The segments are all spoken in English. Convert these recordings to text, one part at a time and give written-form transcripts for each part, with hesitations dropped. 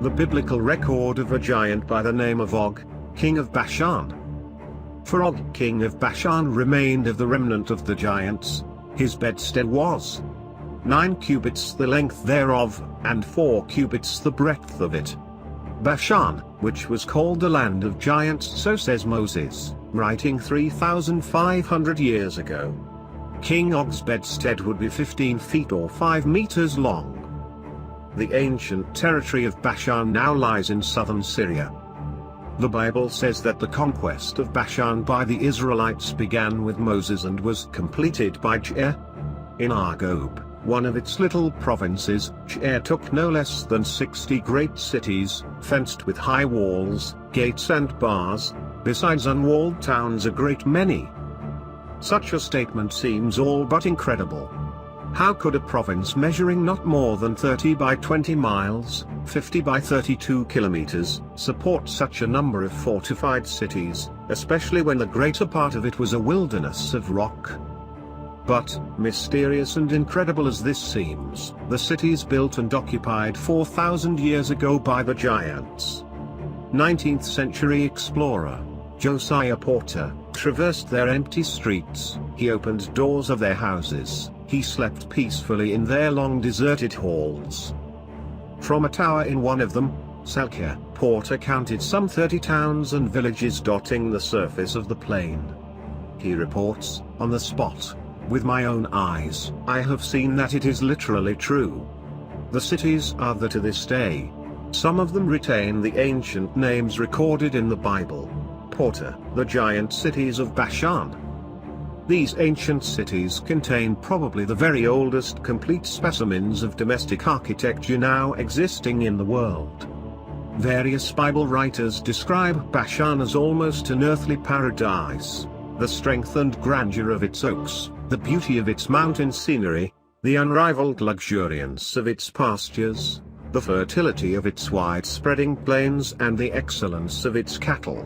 the biblical record of a giant by the name of Og, king of Bashan. For Og, king of Bashan, remained of the remnant of the giants. His bedstead was 9 cubits the length thereof, and 4 cubits the breadth of it. Bashan, which was called the land of giants, so says Moses, writing 3,500 years ago. King Og's bedstead would be 15 feet or 5 meters long. The ancient territory of Bashan now lies in southern Syria. The Bible says that the conquest of Bashan by the Israelites began with Moses and was completed by Jair. In Argob, one of its little provinces, Jair took no less than 60 great cities, fenced with high walls, gates and bars, besides unwalled towns a great many. Such a statement seems all but incredible. How could a province measuring not more than 30 by 20 miles, 50 by 32 kilometers, support such a number of fortified cities, especially when the greater part of it was a wilderness of rock? But, mysterious and incredible as this seems, the cities built and occupied 4,000 years ago by the giants. 19th century explorer Josiah Porter traversed their empty streets. He opened doors of their houses. He slept peacefully in their long deserted halls. From a tower in one of them, Salkia, Porter counted some 30 towns and villages dotting the surface of the plain. He reports, on the spot, "With my own eyes, I have seen that it is literally true. The cities are there to this day. Some of them retain the ancient names recorded in the Bible." Porter, the giant cities of Bashan. These ancient cities contain probably the very oldest complete specimens of domestic architecture now existing in the world. Various Bible writers describe Bashan as almost an earthly paradise. The strength and grandeur of its oaks, the beauty of its mountain scenery, the unrivaled luxuriance of its pastures, the fertility of its wide-spreading plains, and the excellence of its cattle.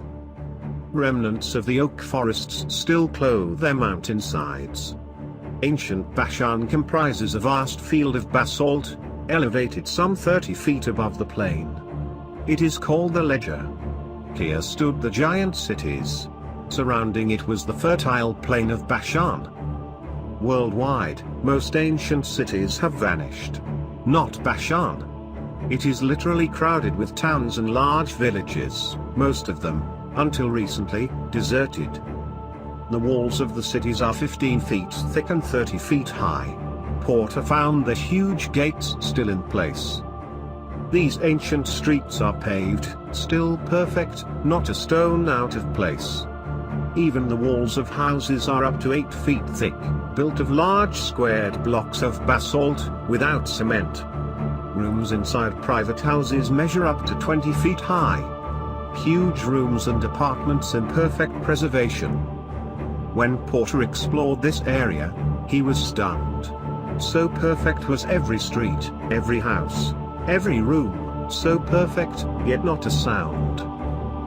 Remnants of the oak forests still clothe their mountainsides. Ancient Bashan comprises a vast field of basalt, elevated some 30 feet above the plain. It is called the Ledger. Here stood the giant cities. Surrounding it was the fertile plain of Bashan. Worldwide, most ancient cities have vanished. Not Bashan. It is literally crowded with towns and large villages, most of them, until recently, deserted. The walls of the cities are 15 feet thick and 30 feet high. Porter found the huge gates still in place. These ancient streets are paved, still perfect, not a stone out of place. Even the walls of houses are up to 8 feet thick, built of large squared blocks of basalt, without cement. Rooms inside private houses measure up to 20 feet high. Huge rooms and apartments in perfect preservation. When Porter explored this area, he was stunned. So perfect was every street, every house, every room, so perfect, yet not a sound.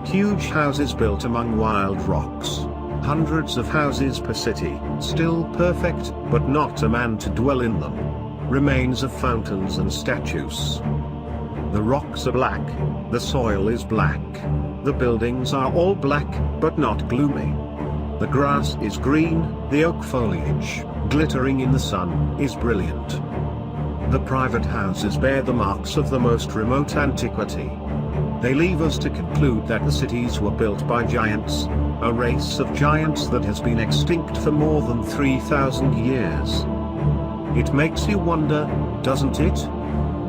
Huge houses built among wild rocks. Hundreds of houses per city, still perfect, but not a man to dwell in them. Remains of fountains and statues. The rocks are black, the soil is black. The buildings are all black, but not gloomy. The grass is green, the oak foliage, glittering in the sun, is brilliant. The private houses bear the marks of the most remote antiquity. They leave us to conclude that the cities were built by giants, a race of giants that has been extinct for more than 3,000 years. It makes you wonder, doesn't it?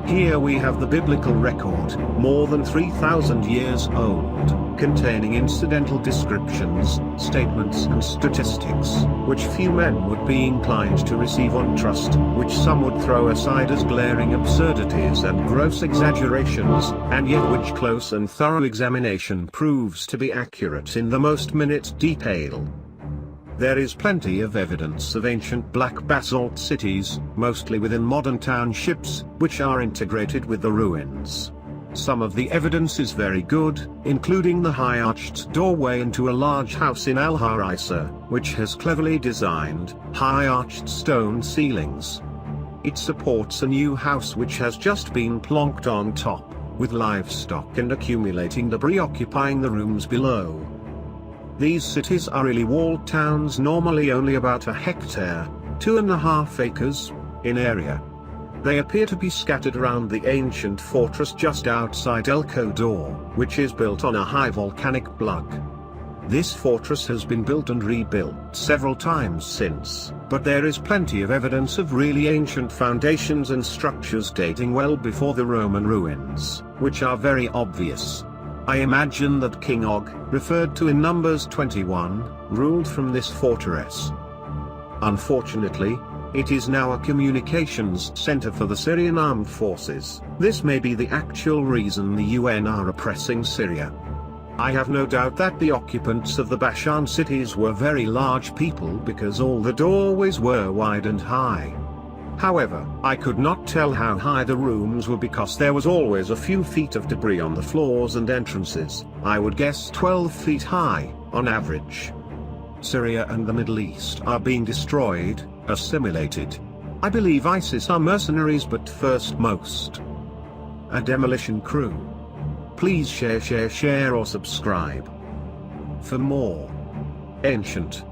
Here we have the biblical record, more than 3,000 years old, containing incidental descriptions, statements and statistics, which few men would be inclined to receive on trust, which some would throw aside as glaring absurdities and gross exaggerations, and yet which close and thorough examination proves to be accurate in the most minute detail. There is plenty of evidence of ancient black basalt cities, mostly within modern townships, which are integrated with the ruins. Some of the evidence is very good, including the high arched doorway into a large house in Al-Harisa, which has cleverly designed, high arched stone ceilings. It supports a new house which has just been plonked on top. with livestock and accumulating debris occupying the rooms below. These cities are really walled towns, normally only about a hectare, 2.5 acres, in area. They appear to be scattered around the ancient fortress just outside El Kodor, which is built on a high volcanic plug. This fortress has been built and rebuilt several times since, but there is plenty of evidence of really ancient foundations and structures dating well before the Roman ruins, which are very obvious. I imagine that King Og, referred to in Numbers 21, ruled from this fortress. Unfortunately, it is now a communications center for the Syrian armed forces. This may be the actual reason the UN are oppressing Syria. I have no doubt that the occupants of the Bashan cities were very large people because all the doorways were wide and high. However, I could not tell how high the rooms were because there was always a few feet of debris on the floors and entrances. I would guess 12 feet high, on average. Syria and the Middle East are being destroyed, assimilated. I believe ISIS are mercenaries, but first most. A demolition crew. Please share or subscribe for more ancient